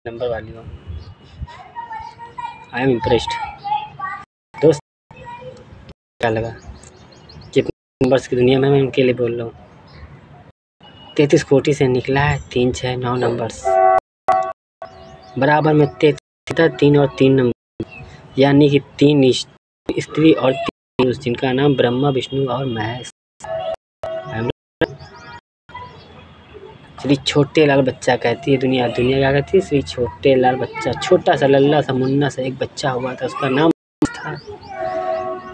Number वाली हो। I am impressed. दोस्त क्या लगा? जितने नंबर्स की दुनिया में मैं उनके लिए बोल रहा हूँ। 33 कोटि से निकला है 3 6 9 नंबर्स बराबर में 3 और 3 नंबर, यानी कि 3 स्त्री और 3 पुरुष, जिनका नाम ब्रह्मा विष्णु और महेश। श्री छोटे लाल बच्चा कहती है दुनिया। दुनिया क्या कहती है? श्री छोटे लाल बच्चा। छोटा सा लल्ला सा मुन्ना सा एक बच्चा हुआ था, उसका नाम था।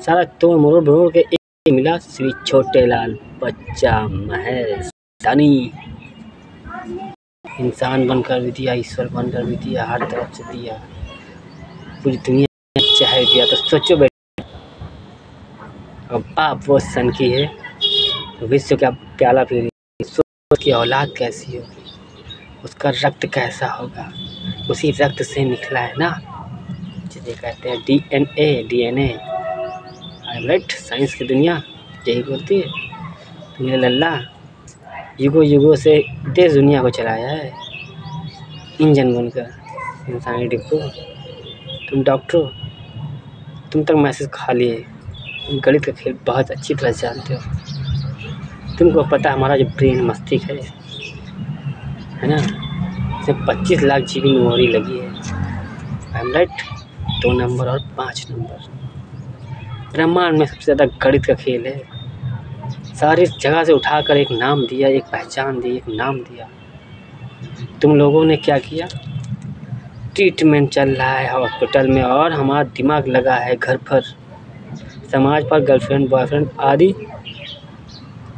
सारा तोड़ मरोड़ के एक मिला श्री छोटे लाल बच्चा महेश दानी। इंसान बनकर भी दिया, ईश्वर बनकर भी दिया, हर तरफ से दिया, पूरी दुनिया चाह दिया। तो सोचो बेटा, अब आप वो सन की है विश्व का प्याला पी रही, उसकी औलाद कैसी होगी, उसका रक्त कैसा होगा, उसी रक्त से निकला है ना, जिसे कहते हैं DNA. I am right. Science की दुनिया यही बोलती है। तो मेरे लल्ला युगों युगों से देश दुनिया को चलाया है इंजन बनकर, इंसानी डिब्बो। तुम डॉक्टर हो, तुम तक मैसेज खा लिए। तुम गणित का खेल बहुत अच्छी तरह जानते हो। तुमको पता है हमारा जो ब्रेन मस्तिष्क है ना, इसे 25 लाख GB मेमोरी लगी है। I am right. 2 नंबर और 5 नंबर ब्रह्मांड में सबसे ज़्यादा गणित का खेल है। सारी जगह से उठाकर एक नाम दिया, एक पहचान दी, एक नाम दिया। तुम लोगों ने क्या किया? ट्रीटमेंट चल रहा है हॉस्पिटल में और हमारा दिमाग लगा है घर पर, समाज पर, गर्लफ्रेंड बॉयफ्रेंड आदि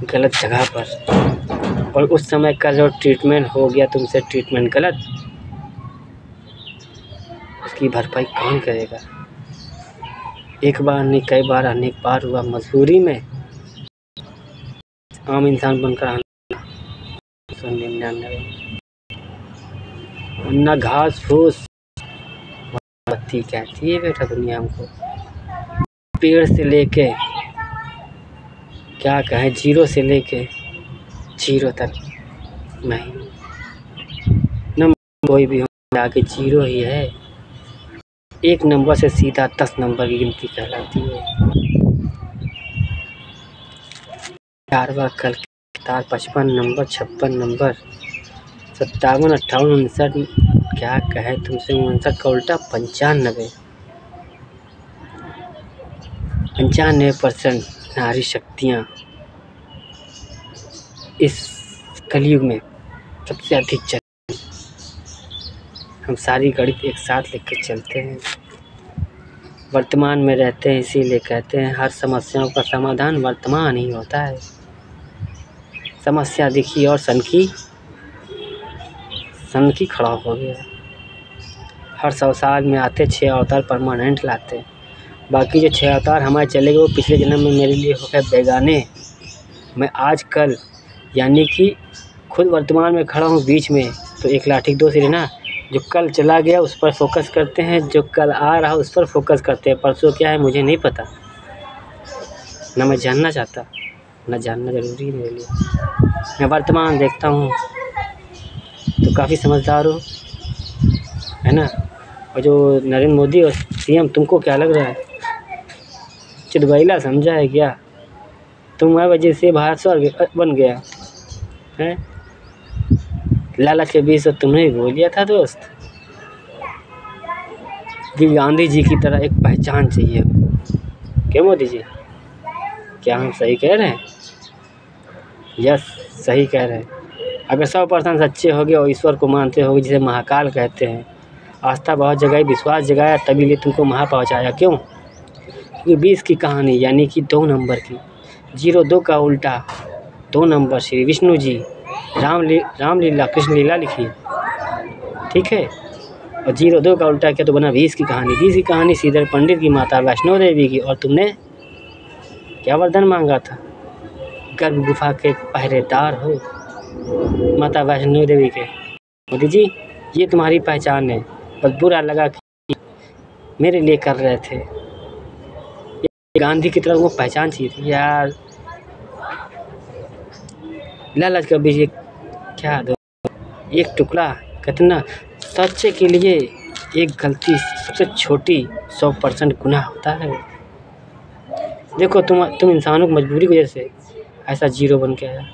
गलत जगह पर। और उस समय का जो ट्रीटमेंट हो गया तुमसे, ट्रीटमेंट गलत, उसकी भरपाई कौन करेगा? एक बार नहीं, कई बार, अनेक बार हुआ। मजबूरी में आम इंसान बनकर 99 न घास फूस बत्ती कहती है बेटा दुनिया हमको। पेड़ से लेके क्या कहें, 0 से लेके 0 तक नहीं, नंबर कोई भी हो आगे 0 ही है। 1 नंबर से सीधा 10 नंबर की गिनती कहलाती है। 4वां कल तार 55 नंबर, 56 नंबर, 57 58 59, क्या कहे तुमसे, 59 का उल्टा 95। 95% नारी शक्तियाँ इस कलयुग में सबसे अधिक चल। हम सारी गणित एक साथ लेकर चलते हैं, वर्तमान में रहते हैं, इसीलिए कहते हैं हर समस्याओं का समाधान वर्तमान ही होता है। समस्या दिखी और सनकी खड़ा हो गया। हर 100 साल में आते 6 अवतार परमानेंट लाते, बाकी जो 6 अवतार हमारे चले गए वो पिछले जन्म में मेरे लिए हो गए बेगाने। मैं आज कल यानी कि खुद वर्तमान में खड़ा हूँ बीच में, तो एक लाठी 2 सिरे ना। जो कल चला गया उस पर फोकस करते हैं, जो कल आ रहा उस पर फोकस करते हैं। परसों क्या है मुझे नहीं पता, ना मैं जानना चाहता, ना जानना ज़रूरी है मेरे लिए। मैं वर्तमान देखता हूँ तो काफ़ी समझदार हो, है ना। और जो नरेंद्र मोदी और CM, तुमको क्या लग रहा है, चिड़बैला समझा है क्या? तुम्हारी वजह से भारत स्वर्ग बन गया है। लालच के बीच तुमने भी बोल लिया था दोस्त कि गांधी जी की तरह एक पहचान चाहिए। क्यों मोदी जी, क्या हम सही कह रहे हैं? यस, सही कह रहे हैं। अगर 100% सच्चे होगे और ईश्वर को मानते होगे, जिसे महाकाल कहते हैं, आस्था बहुत जगाई, विश्वास जगाया, तभी लिए तुमको वहाँ पहुँचाया। क्यों? क्योंकि 20 की कहानी यानी कि 2 नंबर की, 02 का उल्टा 2 नंबर, श्री विष्णु जी रामलीला कृष्ण लीला लिखी, ठीक है। और 02 का उल्टा क्या तो बना 20 की कहानी। 20 की कहानी श्रीधर पंडित की, माता वैष्णो देवी की। और तुमने क्या वरदान मांगा था? गर्भ गुफा के पहरेदार हो, माता वैष्णो देवी के। मोदी जी ये तुम्हारी पहचान है, बस बुरा लगा कि मेरे लिए कर रहे थे। गांधी की तरह वो पहचान चाहिए थी यार। लालच का बीज क्या दो, एक टुकड़ा कितना सच्चे के लिए एक गलती सबसे छोटी 100% गुनाह होता है। देखो तुम इंसानों की मजबूरी की वजह से ऐसा जीरो बन के आया।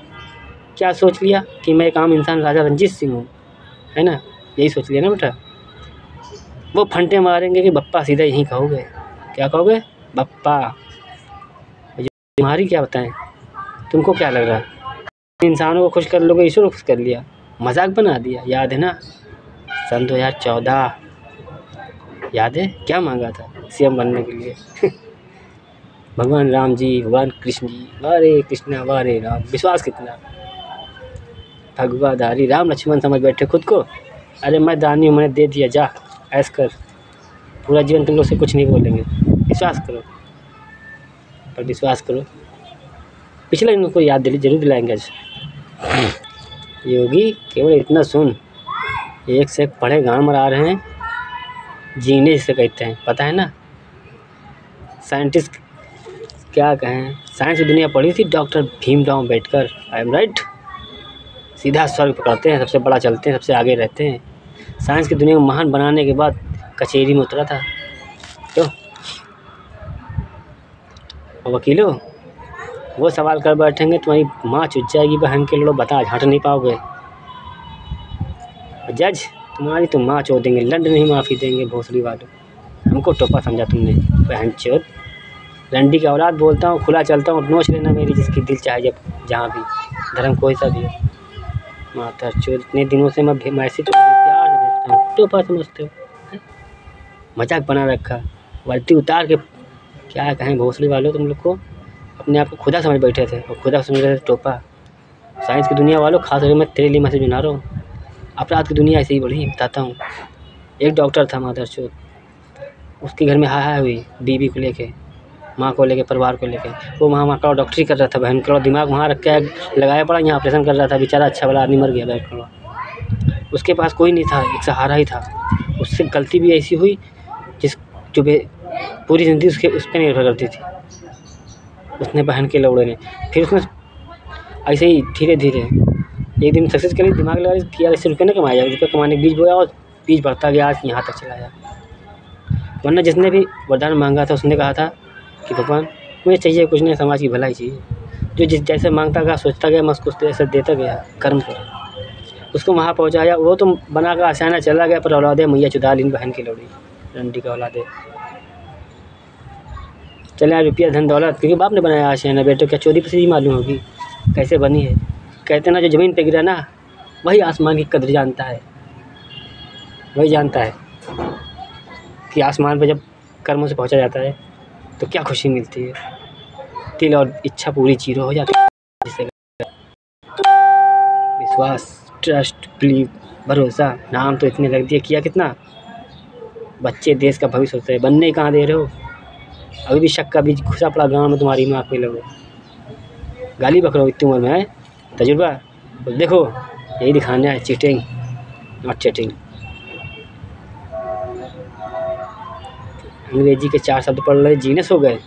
क्या सोच लिया कि मैं एक आम इंसान राजा रंजीत सिंह हूँ, है ना? यही सोच लिया ना बेटा। वो फंटे मारेंगे कि बप्पा, सीधा यहीं कहोगे। क्या कहोगे? बप्पा। तुम्हारी क्या बताएं, तुमको क्या लग रहा है? इंसानों को खुश कर लोगे, ईश्वर को खुश कर लिया, मजाक बना दिया। याद है ना सन 2014? याद है क्या मांगा था सीएम बनने के लिए? भगवान राम जी, भगवान कृष्ण जी, वारे कृष्णा वारे राम। विश्वास कितना? भगवाधारी राम लक्ष्मण समझ बैठे खुद को। अरे मैं दानी हूँ, मैंने दे दिया, जा ऐश कर। पूरा जीवन तुम लोग से कुछ नहीं बोलेंगे। विश्वास करो, पर विश्वास करो। पिछले इनको याद जरूर दिलाएंगे आज। योगी केवल इतना सुन, एक से एक पढ़े गाँव मरा रहे हैं, जीने जिसे कहते हैं, पता है ना? साइंटिस्ट क्या कहें, साइंस की दुनिया पढ़ी थी doctor Bhimrao Ambedkar. I am right. सीधा स्वर्ग पकड़ते हैं, सबसे बड़ा चलते हैं, सबसे आगे रहते हैं। साइंस की दुनिया को महान बनाने के बाद कचहरी में उतरा था। क्यों? और वकीलों वो सवाल कर बैठेंगे, तुम्हारी माँ चुच जाएगी, बहन के लोग बता हट नहीं पाओगे। जज तुम्हारी तो माँ चो देंगे, लंड नहीं माफ़ी देंगे। भोसड़ी वालों, हमको टोपा समझा तुमने, बहन चोद। रंडी की औलाद बोलता हूँ, खुला चलता हूँ, नोच लेना मेरी जिसकी दिल चाहे, जब जहाँ भी, धर्म कोई सा भी हो। माता चोद, इतने दिनों से मैं मैसेज तो प्यार से भेजता हूँ, टोपा समझते हो? मजाक बना रखा, वर्दी उतार के। क्या कहें भोसड़ी वालों, तुम लोग को अपने आप को खुदा समझ बैठे थे और खुदा समझ रहे थे टोपा। साइंस की दुनिया वालों, खास करके मैं तेरे लिए मैसेज बना रहा हूँ। अपराध की दुनिया ऐसे ही बढ़ी, बताता हूँ। एक डॉक्टर था माता चोद, उसके घर में हाय हुई बीवी को लेके, माँ को लेके, परिवार को लेके। वो वहाँ का डॉक्टरी कर रहा था, बहन का दिमाग वहाँ रख के लगाया पड़ा, यहाँ ऑपरेशन कर रहा था। बेचारा अच्छा वाला आदमी मर गया बैठ कर। उसके पास कोई नहीं था, एक सहारा ही था। उससे गलती भी ऐसी हुई जो पूरी ज़िंदगी उस पर निर्भर करती थी। उसने बहन के लौड़े ने, फिर उसने ऐसे ही धीरे धीरे एक दिन सक्सेस के लिए दिमाग लगा कि यार इससे रुपये ना कमाया जाए। रुपये कमाने के बीज बोया और बीज बढ़ता गया, आज यहाँ तक चला गया। वरना जिसने भी वरदान मांगा था उसने कहा था कि भगवान मुझे चाहिए कुछ नहीं, समाज की भलाई चाहिए। जो जैसे मांगता गया, सोचता गया, मैं उसको ऐसे देता गया, कर्म कर उसको वहाँ पहुँचाया। वो तो बना का आसाना चला गया, पर औलादे मैया चुदा लीन बहन की लौड़ी, रंडी का औलादे। चले यार, रुपया धन दौलत क्योंकि बाप ने बनाया आशियाना, बेटो क्या चोरी पसीदी मालूम होगी कैसे बनी है। कहते ना जो ज़मीन पे गिरा ना, वही आसमान की कदर जानता है। वही जानता है कि आसमान पे जब कर्मों से पहुंचा जाता है तो क्या खुशी मिलती है। दिल और इच्छा पूरी जीरो हो जाती है। जिसे विश्वास, ट्रस्ट, बिलीव, भरोसा, नाम तो इतने लग दिए, किया कितना। बच्चे देश का भविष्य होते हैं, बनने कहाँ दे रहे हो। अभी भी शक का बीज घुसा पड़ा गाँव में तुम्हारी माँ पे। लोग गाली बक रहे हो इतनी उम्र में, है तजुर्बा। देखो यही दिखाना है, चीटिंग नॉट चीटिंग। अंग्रेजी के 4 शब्द पढ़ रहे, जीनियस हो गए।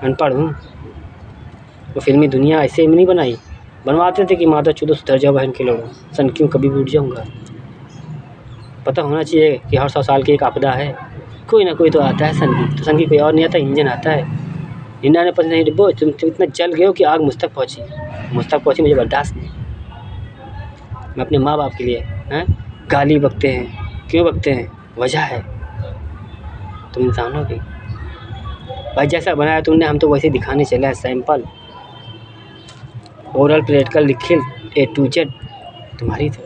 अनपढ़ हूँ। वो फिल्मी दुनिया ऐसे में नहीं बनाई, बनवाते थे कि माता चौदह सुधर जाओ बहन के लोगों, सन क्यों कभी भी उठ जाऊँगा। पता होना चाहिए कि हर 100 साल की एक आपदा है, कोई ना कोई तो आता है। सन की तो सन की कोई और नहीं आता, इंजन आता है। 99% डिब्बो, तुम इतना जल गए हो कि आग मुझ तक पहुँची, मुझे बर्दाश्त नहीं। मैं अपने माँ बाप के लिए हैं गाली बकते हैं, क्यों बकते हैं, वजह है तुम इंसानों की। भाई जैसा बनाया तुमने, हम तो वैसे दिखाने चला है सैंपल। ओरल प्रैक्टिकल लिखे A to Z तुम्हारी तो।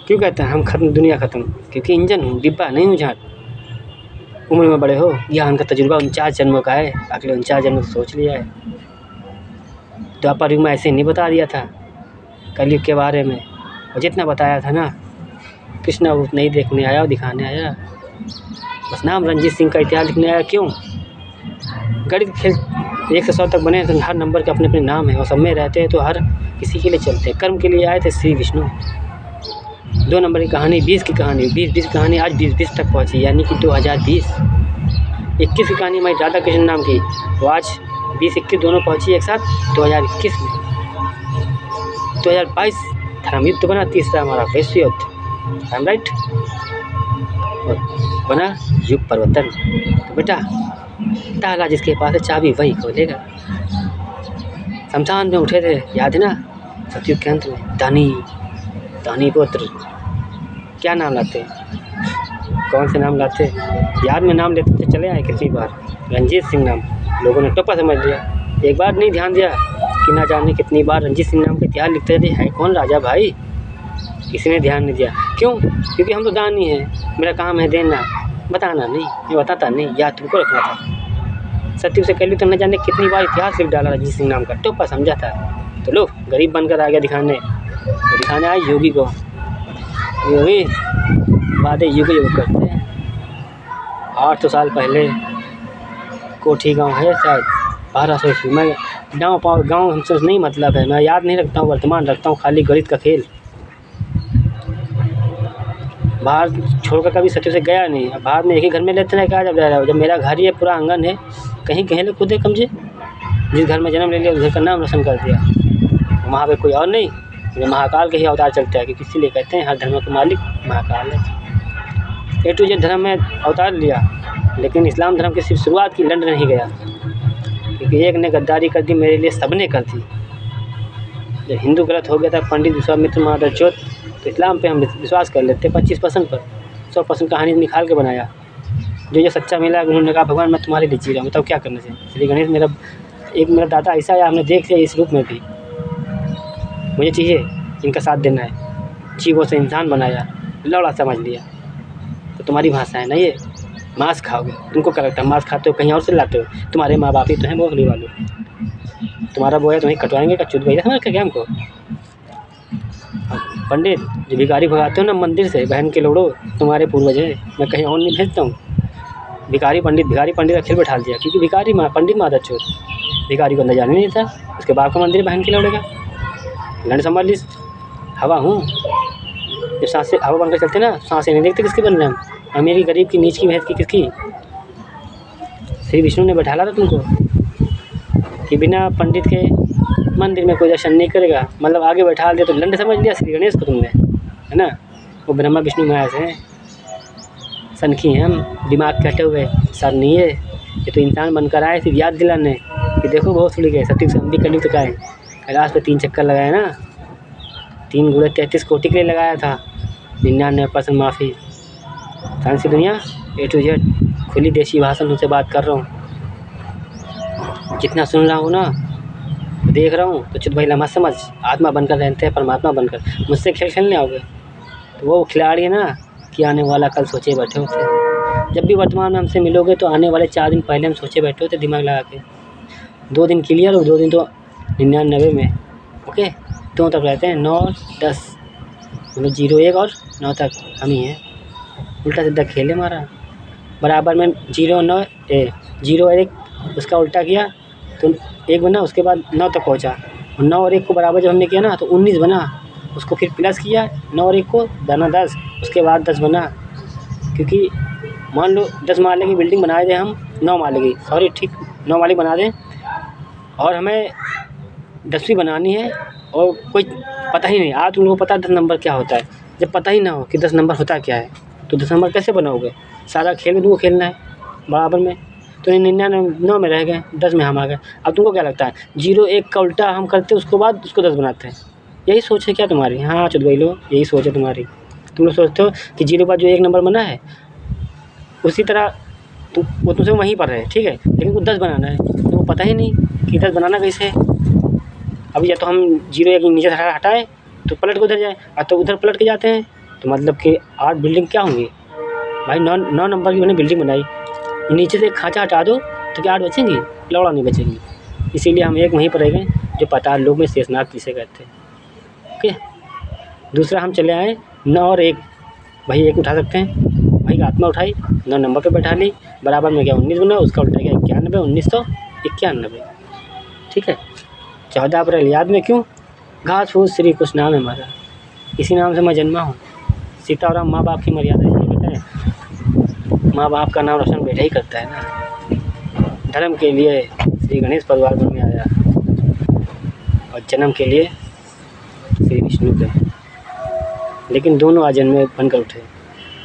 क्यों कहते हैं हम खत्म, दुनिया ख़त्म, क्योंकि इंजन हूँ, डिब्बा नहीं हूँ झाट। उम्र में बड़े हो, ज्ञान का तजुर्बा 49 जन्मों का है, अगले 49 जन्म सोच लिया है। द्वापर युग में ऐसे नहीं बता दिया था कलयुग के बारे में, और जितना बताया था ना, कृष्णा वो नहीं देखने आया और दिखाने आया। बस नाम रंजीत सिंह का इतिहास लिखने आया। क्यों? गणित खेल 1 से 100 तक बने तो हर नंबर के अपने अपने नाम है, और सब में रहते हैं तो हर किसी के लिए चलते हैं। कर्म के लिए आए थे श्री विष्णु। 2 नंबर की कहानी, 20 की कहानी, 20 की कहानी आज 20 तक पहुँची, यानी कि 2020। 21 की कहानी हमारी राधा कृष्ण नाम की, वो आज 20-21 दोनों पहुँची एक साथ 2021 में। 2022 धर्म युद्ध बना, तीसरा हमारा वैश्व युद्ध। I M right. बना युग परिवर्तन। तो बेटा ताला जिसके पास है चाबी वही खोलेगा। शमशान में उठे थे, याद है ना, सतयुग के अंत में। दानी पुत्र क्या नाम लाते, कौन से नाम लाते याद में, नाम लेते चले आए कितनी बार। रंजीत सिंह नाम, लोगों ने टोपा समझ लिया, एक बार नहीं ध्यान दिया कि ना जाने कितनी बार रंजीत सिंह नाम का इतिहास लिखते थे। है कौन राजा भाई, किसी ने ध्यान नहीं दिया। क्यों? क्योंकि हम तो दानी हैं, मेरा काम है देना, बताना नहीं, मैं बताता नहीं, याद तुमको रखना था। सत्य से कल तो न जाने कितनी बार इतिहास लिख डाला रंजीत सिंह नाम का, टोपा समझा था। तो लो गरीब बनकर आ गया दिखाने आए योगी को। योगी वादे युग करते हैं। 800 साल पहले कोठी गांव है शायद 1200 ईस्वी में। गांव हमसे नहीं मतलब है, मैं याद नहीं रखता हूँ, वर्तमान रखता हूँ, खाली गणित का खेल। बाहर छोड़कर कभी सच्चों से गया नहीं। बाहर में एक ही घर में लेते रहे, क्या जब रह रहा है, जब मेरा घर ही है, पूरा आंगन है, कहीं कहीं खुद कमजे। जिस घर में जन्म ले लिया उस घर का नाम रोशन कर दिया। वहाँ पे कोई और नहीं, महाकाल के ही अवतार चलता है, क्योंकि इसीलिए कहते हैं हर धर्म का मालिक महाकाल है। A to Z धर्म में अवतार लिया, लेकिन इस्लाम धर्म की सिर्फ शुरुआत की, लंदन नहीं गया, क्योंकि एक ने गद्दारी कर दी, मेरे लिए सबने कर दी। जब हिंदू गलत हो गया था पंडित विश्वामित्र महादरचोत, तो इस्लाम पे हम विश्वास कर लेते 25% पर, 100% कहानी निकाल के बनाया। जो सच्चा मिला, उन्होंने कहा भगवान मैं तुम्हारे लिए जी रहा हूँ, बताओ क्या करना चाहिए। श्री गणेश मेरा दादा ऐसा है, हमने देख लिया इस रूप में भी, मुझे चाहिए इनका साथ देना है। चीज़ों से इंसान बनाया, लौड़ा समझ लिया। तो तुम्हारी भाषा है ना ये, मांस खाओगे, तुमको क्या लगता है मांस खाते हो कहीं और से लाते हो? तुम्हारे माँ बाप ही तो हैं बोखली वालों, तुम्हारा बोया तुम्हें कटवाएंगे का चुत गई समझ क्या हमको। पंडित जो भिखारी भगाते हो ना मंदिर से, बहन के लोड़ो, तुम्हारे पूर्वज है, मैं कहीं और नहीं भेजता हूँ। भिखारी पंडित का खेल बैठा दिया, क्योंकि पंडित मादरचोद, भिखारी को अंदर जाने नहीं था, उसके बाप का मंदिर बहन के लोड़े का। लड़ संभाल ली, हवा हूँ, जब सांसें हवा बनकर चलते ना, सांसें नहीं देखते किसकी बन रहे हम, अमीर की गरीब की नीच की भेद की किसकी। श्री विष्णु ने बैठाला था तुमको कि बिना पंडित के मंदिर में कोई दर्शन नहीं करेगा, मतलब आगे बैठा दिया तो लंड समझ लिया श्री गणेश को तुमने, है ना। वो ब्रह्मा विष्णु माया से हैं, सनखी हैं हम, दिमाग कटे हुए, सर नहीं है। ये तो इंसान बनकर आए सिर्फ याद दिलाने कि देखो बहुत सुनी गए, सत्य संधि कली तो क्या है, कैलाश पे 3 चक्कर लगाया ना, 3 गुणे 33 कोटि के लिए लगाया था, 99% माफ़ी। साइंस की दुनिया A to Z खुली देशी भाषा में उनसे बात कर रहा हूँ, जितना सुन रहा हूँ ना, देख रहा हूँ, तो चुत भाई मत समझ, आत्मा बनकर रहते हैं, परमात्मा बनकर। मुझसे खेल खेलने आओगे तो वो खिलाड़ी है ना कि आने वाला कल सोचे बैठे होते। जब भी वर्तमान में हमसे मिलोगे तो आने वाले 4 दिन पहले हम सोचे बैठे होते, दिमाग लगा के। 2 दिन क्लियर और 2 दिन तो 99 में, ओके। 2 तक रहते हैं, 9 10 मतलब 0 1 और 9 तक हम ही हैं। उल्टा सीधा खेल हमारा, बराबर में 0 9 0 और 1 उसका उल्टा किया तो 1 बना, उसके बाद 9 तक पहुंचा, और 9 और 1 को बराबर जब हमने किया ना तो 19 बना, उसको फिर प्लस किया 9 और 1 को बना 10, उसके बाद 10 बना। क्योंकि मान लो 10 माले की बिल्डिंग बनाए थे हम, 9 माले की, सॉरी ठीक 9 माले बना दें, और हमें 10वीं बनानी है, और कोई पता ही नहीं। आज तुम लोगों को पता 10 नंबर क्या होता है, जब पता ही ना हो कि 10 नंबर होता क्या है तो 10 नंबर कैसे बनाओगे? सारा खेल में तुमको खेलना है बराबर में, तो 99 में रह गए, 10 में हम आ गए। अब तुमको क्या लगता है 0 1 का उल्टा हम करते उसको बाद उसको 10 बनाते हैं, यही सोच है क्या तुम्हारी? हाँ चुत गई लो, यही सोच है तुम्हारी। तुम लोग सोचते हो कि 0 बाद जो 1 नंबर बना है उसी तरह वो तुमसे वहीं पर है, ठीक है, लेकिन वो 10 बनाना है, तुमको पता ही नहीं कि 10 बनाना कैसे है। अब या तो हम 0 1 नीचे से हटाए तो पलट के उधर जाए, और तो उधर पलट के जाते हैं, तो मतलब कि 8 बिल्डिंग क्या होंगी भाई? 9 नंबर की मैंने बिल्डिंग बनाई, नीचे से एक खांचा हटा दो तो क्या 8 बचेंगी? लौड़ा नहीं बचेंगी। इसीलिए हम एक वहीं पर रह गए जो पाताल लोक में शेषनाग जिसे कहते हैं, ओके। दूसरा हम चले आए 9 और 1, वही 1 उठा सकते हैं, वही आत्मा उठाई 9 नंबर पे बैठा ली, बराबर में क्या 19 बना, उसका उल्टा गया 91, 1991, ठीक है। 14 अप्रैल याद में क्यों? घास फूस श्री कुछ नाम है हमारा, इसी नाम से मैं जन्मा हूँ। सीता और राम माँ बाप की मर्यादा इसलिए कहते हैं, माँ बाप का नाम रोशन बेटा ही करता है ना। धर्म के लिए श्री गणेश परिवार में आया, और जन्म के लिए श्री विष्णु के। लेकिन दोनों आज जन्म में बनकर उठे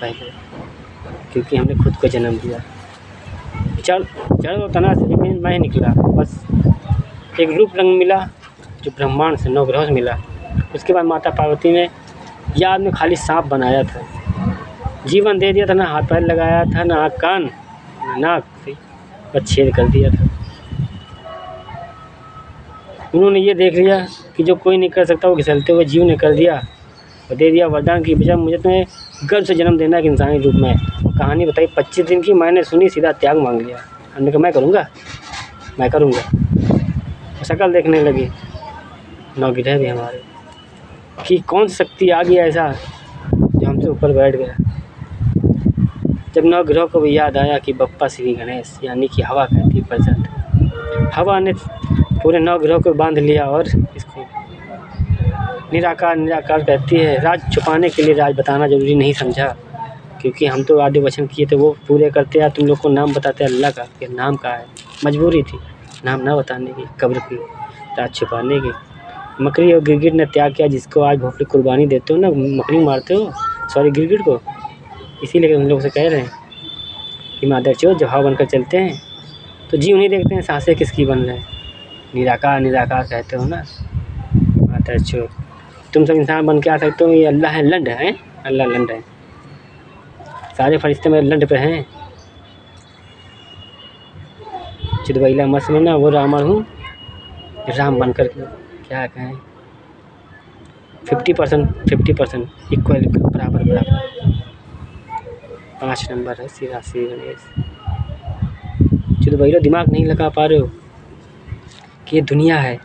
पहले, क्योंकि हमने खुद को जन्म दिया। जड़ और तना से भी मैं निकला, बस एक रूप रंग मिला जो ब्रह्मांड से 9 ग्रहों से मिला। उसके बाद माता पार्वती ने याद में खाली सांप बनाया था, जीवन दे दिया था, ना हाथ पैर लगाया था, ना आँख कान, ना नाक से बस छेद कर दिया था। उन्होंने ये देख लिया कि जो कोई नहीं कर सकता वो घिसलते हुए जीव ने कर दिया और दे दिया वरदान की बजाय मुझे तुम्हें गर्भ से जन्म देना कि इंसानी रूप में। कहानी बताई 25 दिन की, मैंने सुनी, सीधा त्याग मांग लिया। हमने कहा मैं करूँगा। शक्ल देखने लगी 9 ग्रह भी हमारे कि कौन सी शक्ति आ गई ऐसा जो हमसे ऊपर बैठ गया। जब 9 ग्रहों को भी याद आया कि बप्पा श्री गणेश यानी कि हवा कहती प्रेजेंट। हवा ने पूरे 9 ग्रहों को बांध लिया और इसको निराकार कहती है। राज छुपाने के लिए राज बताना जरूरी नहीं समझा, क्योंकि हम तो आदि वचन किए थे वो पूरे करते हैं। तुम लोग को नाम बताते अल्लाह का, कि नाम का है, मजबूरी थी नाम ना बताने की, कब्र की, राज छुपाने की। मकड़ी और गिरगिट ने त्याग किया, जिसको आज भोपड़ी कुर्बानी देते हो ना, मकड़ी मारते हो, सॉरी गिरगिट को, इसीलिए हम लोग से कह रहे हैं कि मादरचोद जब हवा बनकर चलते हैं तो जीव नहीं देखते हैं सांसें किसकी बन रहे हैं। निराकार कहते हो ना मादरचोद। तुम सब इंसान बन के आ सकते हो, ये अल्लाह है लंड है, अल्लाह लंड है, सारे फरिश्ते मेरे लंड पे हैं। चिदवैला मत समझना, वो रावण हूँ, राम बनकर क्या कहें, 50% इक्वल बराबर 5 नंबर है श्री गणेश। चिदवैला दिमाग नहीं लगा पा रहे हो कि ये दुनिया है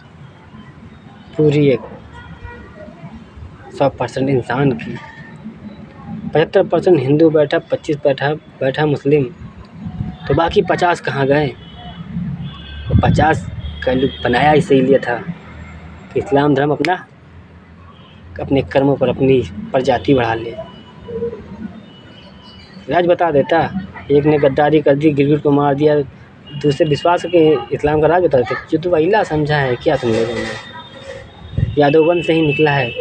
पूरी एक 100% इंसान की, 75% हिंदू बैठा, 25 बैठा मुस्लिम, तो बाकी 50 कहाँ गए। वो 50 का लुक बनाया इसीलिए था कि इस्लाम धर्म अपने कर्मों पर अपनी प्रजाति बढ़ा ले। राज बता देता, एक ने गद्दारी कर दी, गिरगिट को मार दिया, दूसरे विश्वास के इस्लाम का राज बता देते। जो तो वहीला समझा है क्या तुम लोगों ने। यादव वंश से ही निकला है,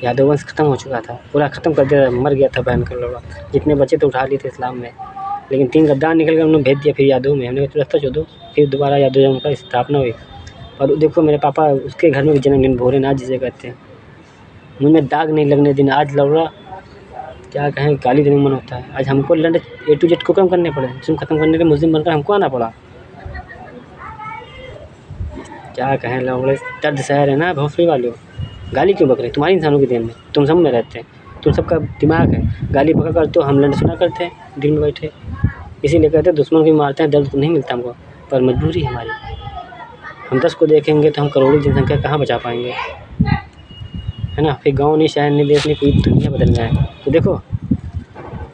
यादव वंश खत्म हो चुका था, पूरा ख़त्म कर दिया, मर गया था बहन का लौड़ा। जितने बच्चे तो उठा लिए थे इस्लाम में, लेकिन 3 गद्दार निकल गए, उन्होंने भेज दिया फिर यादव में। हमने रास्ता छोड़ो, फिर दोबारा यादव जन्म का स्थापना हुई। और देखो मेरे पापा उसके घर में भी जन्मदिन भोलेनाथ जिसे कहते हैं, मुझ में दाग नहीं लगने दिन आज लौड़ा क्या कहें, काली दिन मन होता है। आज हमको लंड A to Z को कम करने पड़े, मुस्लिम ख़त्म करने के मुस्लिम बनकर हमको आना पड़ा। क्या कहें लौड़े, दर्द शहर है ना भोसड़ी वालों, गाली क्यों बक रहे, तुम्हारी इंसानों के देन में, तुम सब में रहते हैं, तुम सबका दिमाग है, गाली बका करते हो, हम लंड सुना करते हैं दिन में बैठे। इसीलिए कहते हैं दुश्मन को मारते हैं, दर्द तो नहीं मिलता हमको, पर मजबूरी है हमारी। हम 10 को देखेंगे तो हम करोड़ों की जनसंख्या कहाँ बचा पाएंगे, है ना। फिर गाँव नहीं, शहर नहीं, देश नहीं, पूरी दुनिया बदल जाए। तो देखो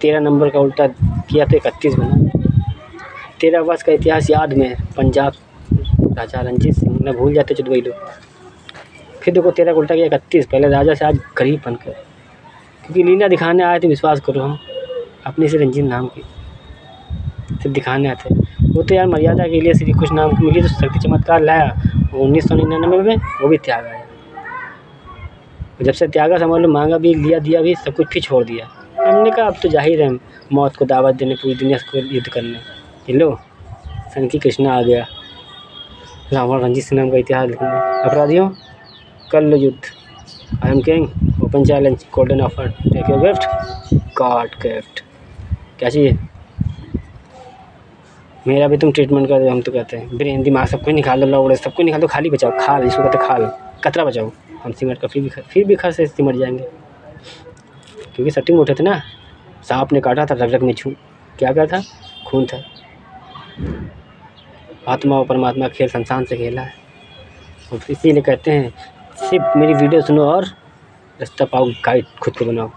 13 नंबर का उल्टा किया तो 31 बना। 13 वर्ष का इतिहास याद में है, पंजाब राजा रंजीत सिंह न भूल जाते चुदवई लोग। फिर देखो 13 का उल्टा किया 31, पहले राजा से आज गरीब बनकर, क्योंकि लीला दिखाने आए थे, विश्वास करो हम अपने से रंजीत नाम की सिर्फ दिखाने आते। वो तो यार मर्यादा के लिए श्री कुछ नाम को मिली तो शक्ति चमत्कार लाया, 1999 में वो भी त्याग आया। जब से त्यागा समझ लो, मांगा भी, लिया दिया भी, सब कुछ फिर छोड़ दिया। हमने कहा अब तो जाहिर है मौत को दावत देने पूरी दुनिया को युद्ध करने। ये लो सन की कृष्णा आ गया, रावण रंजीत सिंह नाम का इतिहास लिखने। अपराधियों कर लो युद्ध, I am king, open challenge, golden offer, take your gift, god gift. क्या चाहिए मेरा भी तुम ट्रीटमेंट कर दो। हम तो कहते हैं ब्रेन दिमाग सब कुछ निकाल दो, लौड़े सब कुछ निकाल दो, खाली बचाओ खाल, इसको कहते खाल, कतरा बचाओ। हम सिमट का फिर भी खर से सिमट जाएंगे, क्योंकि सट्टी में उठे थे ना, सांप ने काटा था, रग रग में क्या था, खून था। आत्मा और परमात्मा खेल शमशान से खेला है, और इसीलिए कहते हैं सिर्फ मेरी वीडियो सुनो और रास्ता पाओ, गाइड खुद को बनाओ।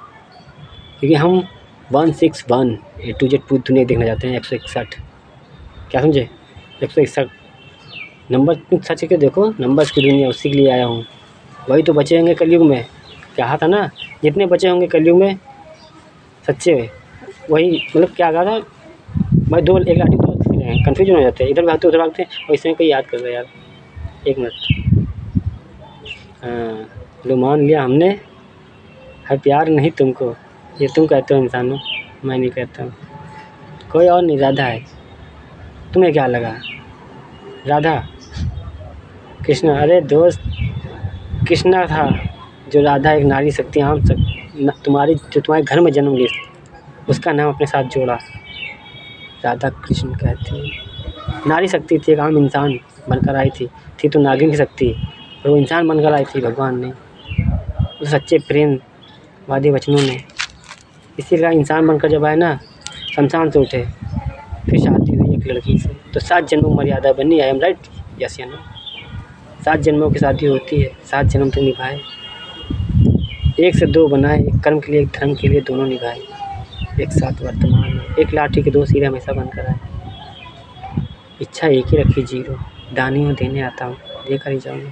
क्योंकि हम 161 A to Z पूरी दुनिया देखना चाहते हैं। 161 क्या समझे, 161 नंबर सच के देखो, नंबर्स की दुनिया, उसी के लिए आया हूँ। वही तो बचे होंगे कलयुग में, कहा था ना, जितने बचे होंगे कलयुग में सच्चे, वही मतलब क्या कहा था भाई, 2 एक लाठी तो कन्फ्यूजन हो जाते हैं, इधर भागते उधर भागते, और इसमें कोई याद कर रहा है यार, 1 मिनट। हाँ लो मान लिया हमने है प्यार नहीं तुमको, ये तुम कहते हो इंसानों, मैं नहीं कहता हूँ। कोई और नहीं, राधा है। तुम्हें क्या लगा राधा कृष्णा? अरे दोस्त, कृष्णा था जो राधा एक नारी शक्ति आम तुम्हारी जो तुम्हारे घर में जन्म ली, उसका नाम अपने साथ जोड़ा, राधा कृष्ण कहती। नारी शक्ति थी, एक आम इंसान बनकर आई थी तो नागिन की शक्ति, और वो इंसान बनकर आई थी भगवान ने, उस सच्चे प्रेम वादे वचनों ने। इसीलिए इंसान बनकर जब आए ना, शमशान से उठे, फिर शादी हुई एक लड़की से, तो 7 जन्मों मर्यादा बनी। I am right? यस या नो? 7 जन्मों की शादी होती है, 7 जन्म तक निभाए, 1 से 2 बनाए, एक कर्म के लिए एक धर्म के लिए, दोनों निभाए एक साथ वर्तमान में। एक लाठी के 2 सिरे हमेशा बनकर आए, इच्छा एक ही रखी जीरो, दानी हूँ देने आता हूँ, देकर ही जाऊँगा।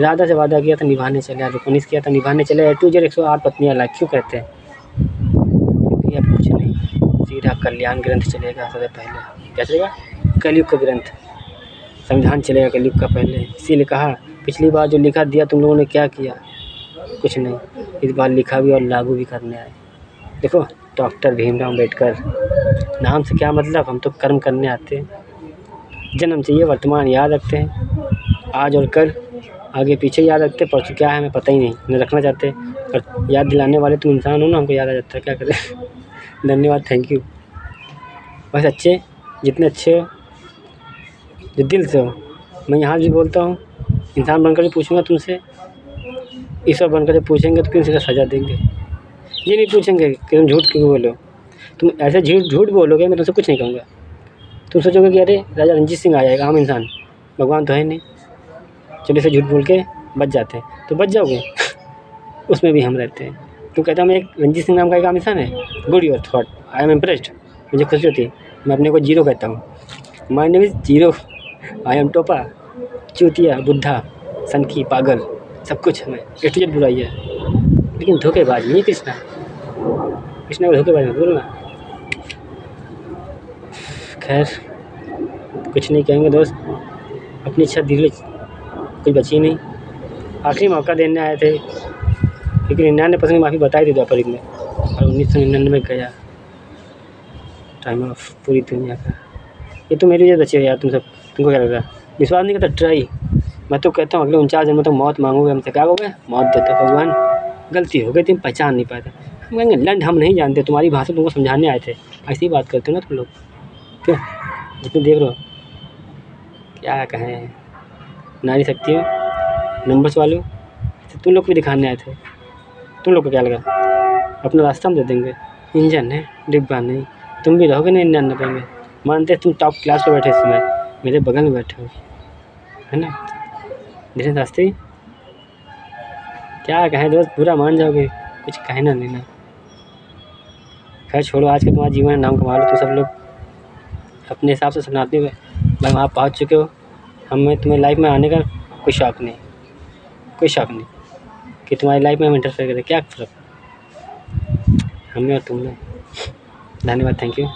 राधा से वादा किया था निभाने चले, आज 19 किया था निभाने चले। A to Z 108 पत्नियाँ लाइक क्यों कहते हैं? क्योंकि अब कुछ नहीं, सीधा कल्याण ग्रंथ चलेगा सबसे पहले। क्या चलेगा? कलयुग का ग्रंथ, संविधान चलेगा कलयुग का पहले। इसीलिए कहा पिछली बार जो लिखा दिया तुम लोगों ने क्या किया? कुछ नहीं, इस बार लिखा भी और लागू भी करने आए। देखो, डॉक्टर भीमराव अम्बेडकर, नाम से क्या मतलब? हम तो कर्म करने आते हैं। जन्म चाहिए, वर्तमान याद रखते हैं, आज और कल, आगे पीछे याद रखते, परसों क्या है हमें पता ही नहीं, न रखना चाहते, और याद दिलाने वाले तुम इंसान हो ना, हमको याद आ जाता है, क्या करें। धन्यवाद, थैंक यू। बस अच्छे, जितने अच्छे हो, जो दिल से हो। मैं यहाँ भी बोलता हूँ, इंसान बनकर भी पूछूंगा तुमसे, ईश्वर बनकर जब पूछेंगे तो क्यों सीधा सजा देंगे? ये नहीं पूछेंगे कि तुम झूठ क्यों बोलो। तुम ऐसे झूठ बोलोगे, मैं तुमसे कुछ नहीं कहूँगा। तुम सोचोगे कि अरे राजा रंजीत सिंह आ जाएगा, आम इंसान, भगवान तो है नहीं, चलिए से झूठ बोल के बच जाते हैं, तो बच जाओगे। उसमें भी हम रहते हैं। तुम कहता हूँ मैं एक रंजीत सिंह नाम का एक आम इंसान है, good your thought, I am impressed, मुझे खुशी होती है। मैं अपने को जीरो कहता हूँ, my name is zero, I am टोपा, चूतिया, बुद्धा, सनकी, पागल, सब कुछ हमें A to Z बुराई है, लेकिन धोखेबाज नहीं कृष्णा। कृष्णा को धोखेबाज मत बोलना। खैर, कुछ नहीं कहेंगे दोस्त, अपनी इच्छा दिल कुछ बची नहीं। आखिरी मौका देने आए थे, लेकिन 99% माफ़ी बताई थी द्वापर में, और 1999 गया टाइम ऑफ पूरी दुनिया का। ये तो मेरी वजह बचे यार, तुम सब, तुमको क्या लग रहा है? विश्वास नहीं करता? ट्राई। मैं तो कहता हूँ अगले 49 जन्मों तक मौत मांगोगे हमसे, क्या कहोगे? मौत देते भगवान, गलती हो गई, तुम पहचान नहीं पाते। हम कहेंगे लंड हम नहीं जानते, तुम्हारी भाषा तुमको समझाने आए थे। ऐसी ही बात करते हो ना तुम लोग, क्यों? जितने देख रहे हो, क्या कहें, नारी शक्ति हो, नंबर्स वालों, तुम लोग को भी दिखाने आए थे। तुम लोग को क्या लगा अपना रास्ता हम दे देंगे? इंजन है, डिब्बा नहीं। तुम भी रहोगे ना 99 में, मानते तुम टॉप क्लास पे बैठे, इस समय मेरे बगल में बैठे हो, है ना? धीरे शास्त्री, क्या कहें दोस्त, बुरा मान जाओगे, कुछ कहना नहीं ना। खैर छोड़ो, आज का तुम्हारा जीवन नाम कमा लो। तो सब लोग अपने हिसाब से सुनाते हुए भाई वहाँ पहुँच चुके हो। हमें तुम्हें लाइफ में आने का कोई शौक़ नहीं, कोई शौक़ नहीं कि तुम्हारी लाइफ में हम इंटरफेयर करें, क्या फ़र्क हमें और तुमने। धन्यवाद, थैंक यू।